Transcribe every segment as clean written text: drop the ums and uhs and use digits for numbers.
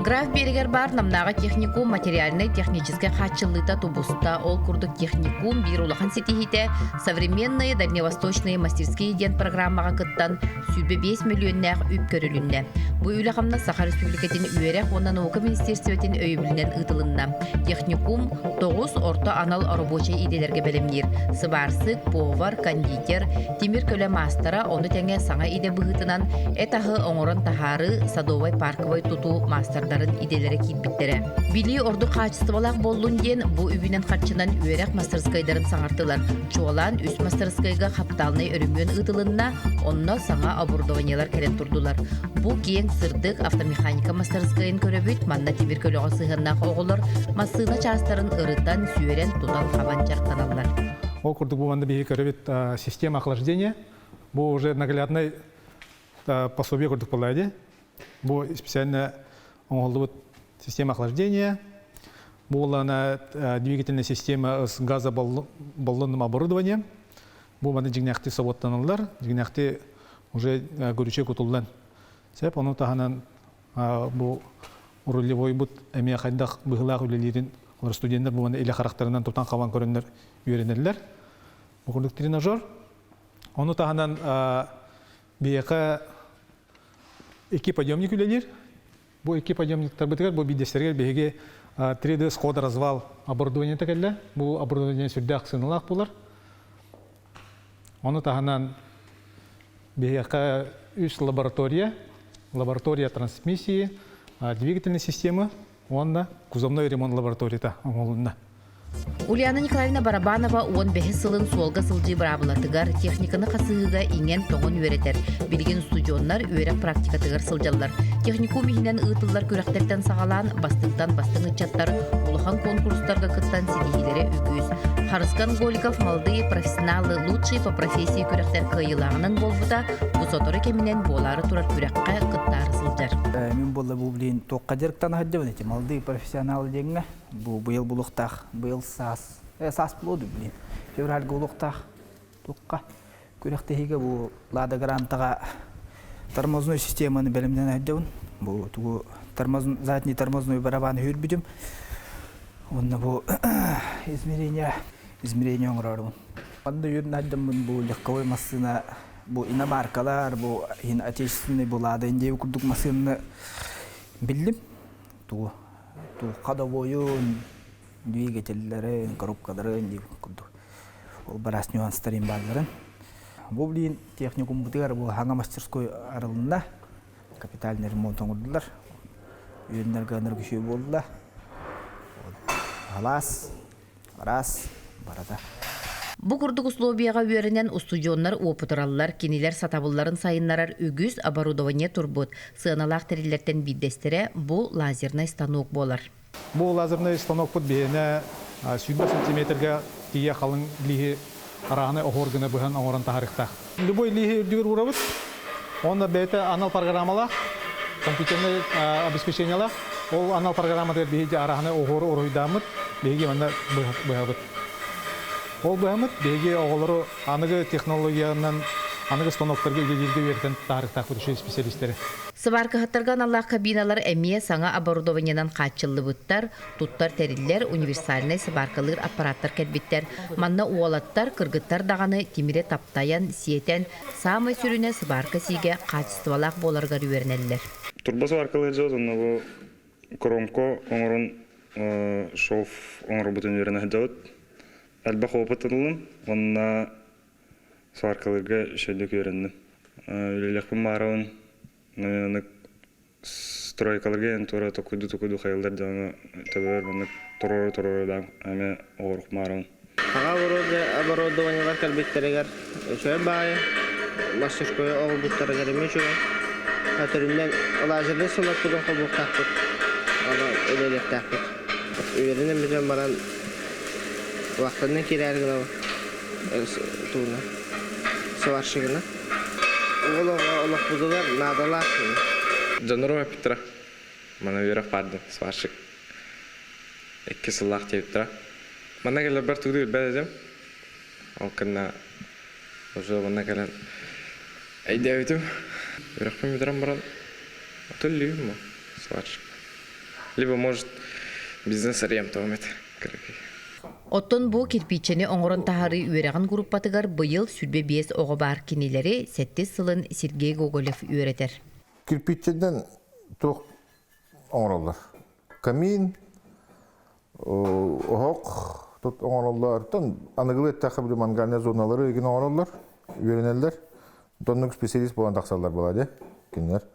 Граф Берегер бар намнага техникум материальный технический хатчылыта тубуста ол курдук техникум бир улахан сетихите современные дальневосточные мастерские ден программага кыттан сүрбе 5 миллионнах үп көрүлүнне. Бу үлахамна Саха Республикатын үерек онна наука министерствотин өйбүлүнен ытылынна. Техникум 9 орто анал рабочий иделерге белемнер. Сыбарсык, повар, кондитер, тимир көлө мастера оны теңе саңа иде быгытынан этахы оңорон тахары садовой парковой туту мастerdарын иделери китбиттере. Били орду качестволак боллун ден бу үбүнен хатчынан үерек мастерскайдарын саңартылар. Чуалан үс мастерскайга капталны өрүмөн ытылынна онно саңа оборудованиялар келен турдулар. Бу кең сырдык автомеханика мастерскайын көрөбүт манна тимир көлөгө сыгыннак оголор массына частарын ырыттан сүйөрен тутал хабан жарктаналар. Ол курдук бу манда бии көрөбүт система охлаждения. Бу уже наглядный пособие курдук болайди. Бу специально оңолдубут система охлаждения. Бу на двигательная система с газобаллонным оборудованием. Бу манда жигнакты соботтаналар, жигнакты уже көрүчө кутулдан. Сеп ону таханан бу рулевой бут эме кайдак быгылак үлелерин студенттер бу манда эле характарынан тутан калган көрүнөр үйрөнөлөр. Бу курдук тренажер. Ону таханан бияка эки подъемник үлелер. Бу эки подъемниктер битер бу бидестерге беге 3D сход развал оборудование текелле. Бу оборудование сүрдәк сыналак булар. Ону таханан бияка үс лаборатория трансмиссии, двигательной системы, онна кузовной ремонт лабораторията оңолунна. Ульяна Николаевна Барабанова 15 сылын суолга сылжы барабылатыгар техниканы қасығыға инен тоғын өретер. Билген студионлар өйрек практика тыгар сылжалар. Техникум ихінен ұйтылар көректерден сағалан, бастықтан бастың ұтчаттар, улыхан конкурстарға кыттан сидихилері үгіз. Харыскан Голиков малды профессионалы лучший по профессии көректер кайылағынан болбыда, бұсоторы кемінен болары турар көрекқа кыттары сылжар. Мен болы бұл білейін тоққа деректан ғаддебін еті. Малды профессионалы дегіңе, бұл бұйыл бұлықтақ, бұйыл сас. Сас бұлуды білейін. Февральгі бұлықтақ тоққа көректегіге бұл лада грантаға тормозной системаны бәлімден ғаддебін. Бұл тұғы задний тормозной барабаны хүрбідім. Онна бұл измерение оңырарымын. Онда үйірін ғаддебін бұл легковой массына, бұл иномаркалар, бұл отечественный бұл лада индеу күрдік массыны білдім. Тұғы қадавойын, двигателлерін, коробкаларын деп күрдік. Ол барас нюанстарын барларын. Бұл білейін техникум бұтығар бұл хаңа мастерской арылында капитальный ремонт оңырдылар. Үйірінерге энергіші болдыла. Алас, барада. Бу курдук условияга үйренен устудионнар опытыраллар, кенилер сатабылларын сайыннарар үгіз оборудование турбут. Сыналақ терилерден биддестере бу лазерный станок болар. Бу лазерный станок бут бейіне 7 сантиметрге тие қалың лихи арағаны оғыргыны бұған оңырын тахарықтақ. Любой лихи үрдігір ұрабыт, онда бейті анал программалақ, компьютерный обеспечениялақ, ол анал программадыр бейді арағаны оғыры ұройдамыд, бейге мында бұғабыт. Ол бұғамыд, бейге оғылыры анығы технологияның анығы станоктарға үлелерге верден тахарықтақ бұд үші специалистері. Сыварка хаттарган Аллах кабиналар әмие саңа оборудованиянан қатчылы бұттар, туттар тәриллер, универсальный сываркалыр аппараттар кәдбіттер, манна уолаттар, кыргыттар дағаны темире таптаян, сиетен, самай сүріне сыварка сиге қатыстывалақ боларғар үйернелілер. Турбо сываркалыр жауз, онна бұл коромко оңырын шоуф оңыры бұтын үйеріне жауд. Әлбақ опытылым, онна сываркалырға шөлік үйерінді. Үлелекпін марауын, стройкаларга тура токуду хайылдар жана табар мына торор аме орук марам. Ага оборудованиялар калбеттерегер чөй бай мастерской огбуттарга мечө. Атырындан лазерный сынак турган кабук тактык. Ага элелек тактык. Үйренем bizden баран вакытынан кирәргә туна. Сваршыгына. Олох будулар надалар. Жанрова Петра. Мана вера фарды сваршык. Эки сыллах тептра. Мана келе бір тугды бәледем. Ол кына уже мана келе айда өтүм. Бирок мен баран. Отыллыйм мо сваршык. Либо может бизнес ориентовать. Оттон бу кирпичени оңорон тахары үереган группатыгар быйыл сүрбе биес оғы бар кинелери 7 сылын Сергей Гоголев үеретер. Кирпичеден тоқ оңороллар. Камин, оғық, тут оңороллар. Тон анығылы әттәқі білі мангальная зоналары еген оңороллар, үйеренелер. Тонның специалист болған тақсалар болады, кенлер.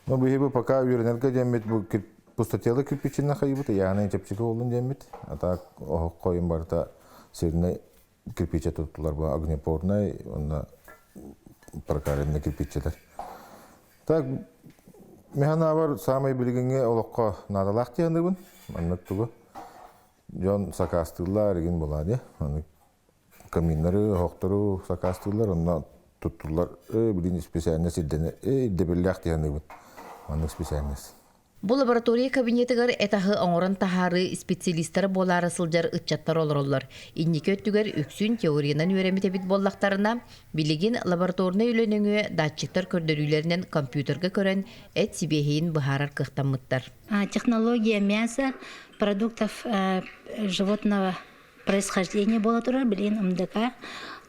Но бұл пока үйеренелге демет бұл пустотелы кирпичина хайбыты, яғынан чепчекі олын демет. Ата оғық қойын барда серіне кирпиче тұттылар бұл огнепорный, онна прокаренный кирпичелер. Так, механа бар самый білгенге олыққа надалақ дейінді бұн. Аннық тұғы. Жон сакастылар еген болады. Каминлары, оқтыру сакастылар, онна тұттылар. Білін специальный сілдені, дебелләқ дейінді бұн. Аннық специальность. Бу лаборатория кабинетыгар этахы оңорон тахары специалисттары болары сылжар ытчаттар олороллар. Инники өттүгер үксүн теориянан үйремете бит боллақтарына билигин лабораторна үйлөнөңө датчиктар көрдөрүлеринен компьютерге көрөн эт сибехейин быхарар кыхтаммыттар. Технология мяса, продуктов животного происхождения была тура, блин, МДК.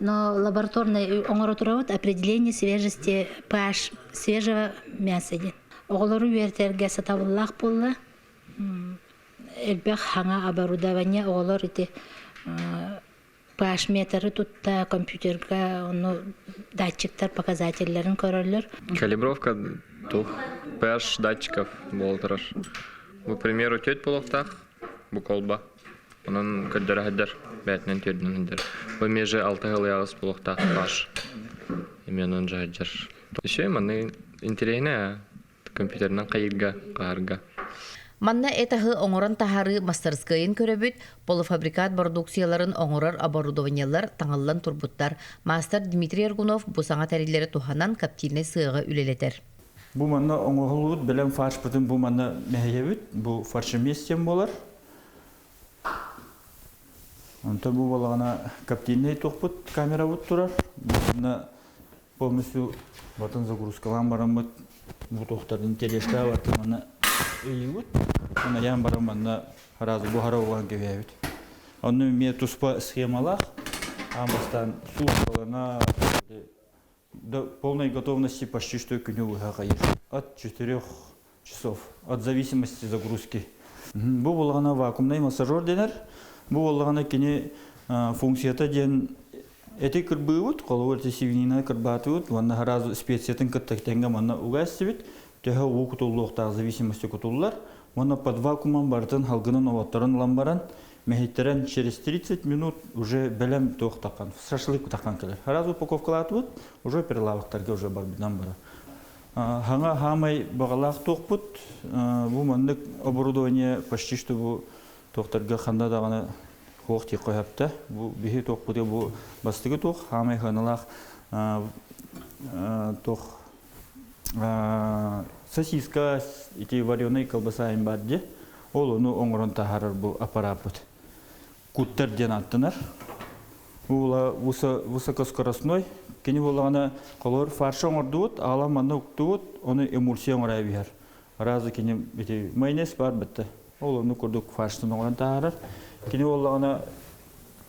Но лабораторная оңоротура определение свежести pH свежего мяса. Оғылыру вертерге сатабыллақ болла. Элбек хаңа оборудование оғылыр ити pH метрі тұтта компьютерға датчиктар показательлерін көрілер. Калибровка тух pH датчиков болдырыр. Бу примеру тет болуқтақ, бу колба. Onun kördere heder, bəyətlə törünün heder. Bu меже 6 yıl yağız болуқтақ pH. Емен он жайджар. Еще маны интересне компьютернан қайырға, қағырға. Манна этахы оңорон тахары мастерскайын көрөбүт, полуфабрикат продукцияларын оңорор оборудованиялар таңыллан турбуттар. Мастер Дмитрий Аргунов бу саңа тәрелері туханан каптильный сыйға үлелетер. Бу манна оңоғылуыт, білем фарш бұтын бу манна мәйебіт, бу фаршеместен болар. Онта бу балағана каптильный тоқпыт, камера бұт тұрар. Бұтына полностью батын загрузкалан барам бұт. Бу тоқтардың телешка баты манна үйігіт. Она ян барам манна разы бұхара оған көвейбіт. Оны ме туспа схемалақ, амбастан сушкалана до полной готовности почти что к нему выхаешь. От 4 часов, от зависимости загрузки. Бу болғана вакуумный массажер денер. Бу болғана кене функцията ден эти кырбыут, коловырты сивнина кырбатыут, ванна разы специятын кыттактенге манна угастыбит. Теха у кутуллуқтағы зависимости кутуллар. Ванна под вакуумом бартын халгынын оваттарын ламбаран, мехиттерен через 30 минут уже белем тоқтаққан, шашлык таққан келер. Разы упаковкалатыбыт, уже перелавықтарга уже барбидан бара. Хаңа хамай бағалақ тоқпыт, бу мандык оборудование почти что бу тоқтарға қанда дағаны хоқ тек қойапты. Бу бихи тоқпыды бу бастығы тоқ, хамай ханалақ тоқ сосиска, ити вареный колбаса им барды. Ол оны оңырын тахарар бу аппарат. Куттер ден аттынар. Ула высокоскоростной. Кені болағына қолыр фаршы оңырдуыт, ала манна ұқтуыт, оны эмульсия оңырай бігер. Разы кені майонез бар бітті. Ол оны көрдік фаршысын оңырын тахарар. Кені болағына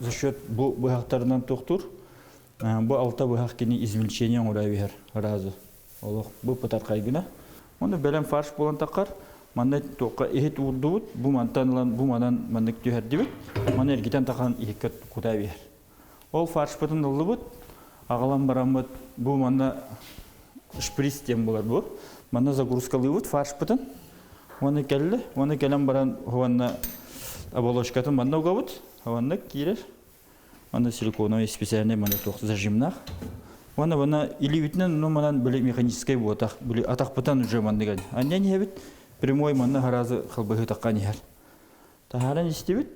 за счет бұл бұғақтарынан тоқтур. Бұл алта бұғақ кені измельчение оңырай бігер. Разы. Олық бұл пытар қайгына. Оны бәлем фарш болан тақар. Манда тоққа ехет урдуыт, бұл мантанлан, бұл манан мандық түйерді бит. Мана әргетен таққан ехет құдай бігер. Ол фарш бұтын ұлы бұт. Ағалан барамыт, бұл манда шприц тем болар бұл. Манда загрузкалы бұт, фарш бұтын. Оны кәлі, оны кәлем баран хуанна оболочкатын манда ұға бұт. Хуанна кейлер. Манда силиконовый специальный манда тоқты зажимнақ. Оны или үтінен, но манан білі механическай бұтақ. Білі атақ бұтан уже манда кәлі. Аннен ебіт, прямой манда харазы қалбығы таққан ехер. Тахаран істебіт.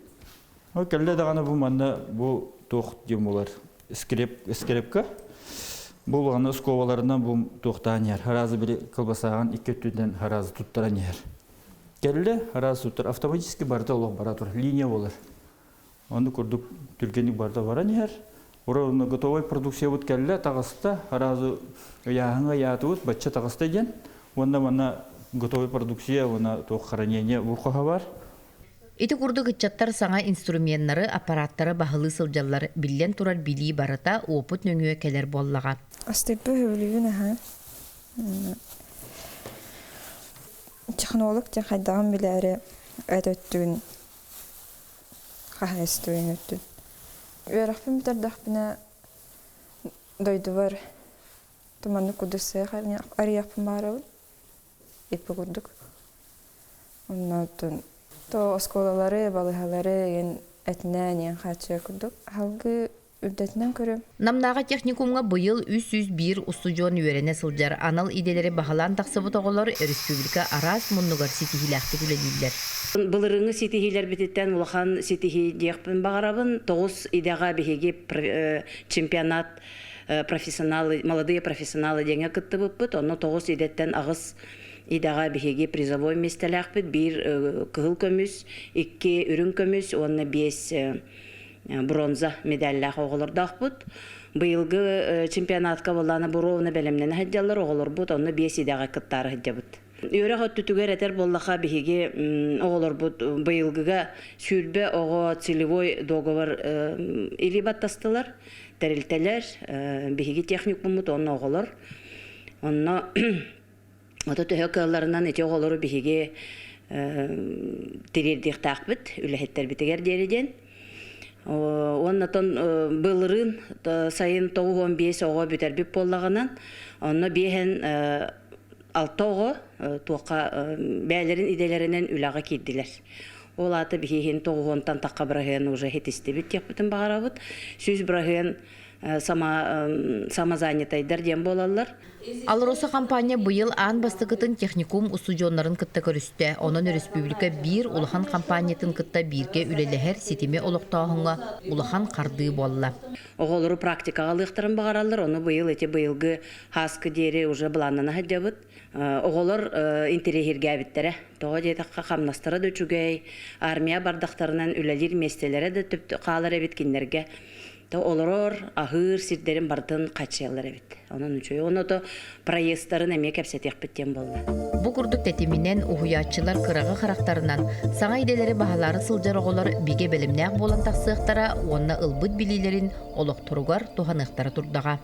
Ол кәлі дағаны бұл манда бұл тоқ дем болар. Скрепка. Бұл ғаны сковаларынан бұл тоқтаған ер. Харазы білі қалбасаған 2-3-ден харазы тұттаран ер. Кәлі харазы тұттар. Автоматически барда олық бара тұр. Линия болар. Оны көрдік түлгенік барда баран ер. Оны готовой продукция бұд кәлі тағысты. Харазы яғыңа яты бұд. Батча тағысты ден. Онда готовая продукция, она то хранение в бар. Ити курдук ытчаттар саңа инструменттары, аппараттары баһылы сылдьаллар биллен турар билии барыта опыт нөңүө келер боллага. Астыппы хөбүлүүн аха. Технолог тен хайдаган билери өттүн. Хахастуин өттүн. Өрөкпүн битердахпына дойдубар. Туманны кудусы харны арыяппын барабын. Иппы курдук. Оннан то осколалары, балыхалары ген этнәнен хачы курдук. Халгы үрдәтнән көрөм. Намнага техникумга быйыл 301 устужон үйрене сылжар анал иделери бахалан тақсыбыт оголор республика арас муннугар ситихиләхти күләдилләр. Былырыңы ситихилер битеттен улахан ситихи диякпын багарабын 9 идега бихеге чемпионат молодые профессионалы деңе кыттыбыппыт. Онно 9 идеттен агыс идега бихеге призовой местеләхпыт. Bir кыгыл көмүс, 2 үрүн көмүс, онна 5 бронза медальлах оголордахпыт. Быйылгы чемпионатка болланы буровна белемнен хаджалар оголорбут, онно 5 идега кыттары хаджабыт. Өрө хөттүгөр этер боллаха бихеге оголорбут. Быйылгыга сүрбе ого целевой договор или баттастылар, терилтелер, бихеге техникумут онно оголор. Онно ото төһөкөллөрүнөн эти оголору бихеге терилдик такбыт, үлехеттер битегер дериден. Оннатон былырын сайын 9-15 ого бүтербип боллаганан, онно бехен 6 ого туакка бәлерин иделеринен үлага кирдилер. Ол аты бихен 9-тан такка брахен уже хетистебит тепбитин багарабыт. Сүз брахен самозанятайдар дем болалар. Алроса компания быйыл аан бастыгытын техникум устужоннарын кытта көрүстө. Онон республика 1 улахан компаниятын кытта 1ге үлелехер ситиме олоктоохунга улахан карды болла. Оголору практикага лыктырын багаралар. Оны быйыл быйылгы хаскы дери уже бланына хаджабыт. Оголор интерехирге биттере. Тоо жетакка камнастыра дөчүгөй, армия бардактарынан үлелир местелере де түптү каалар эбиткиндерге. Олорор ахыр сирдерин бардын качылар эбит. Онун үчү оното проекттарын эме кепсетек биттен болду. Бу курдук тетиминен угуячылар кырагы характарынан саңа иделери баһалары сылжар оголор биге белемнәк болан таксыктара, онна ылбыт билилерин олоктуругар туханыктара турдага.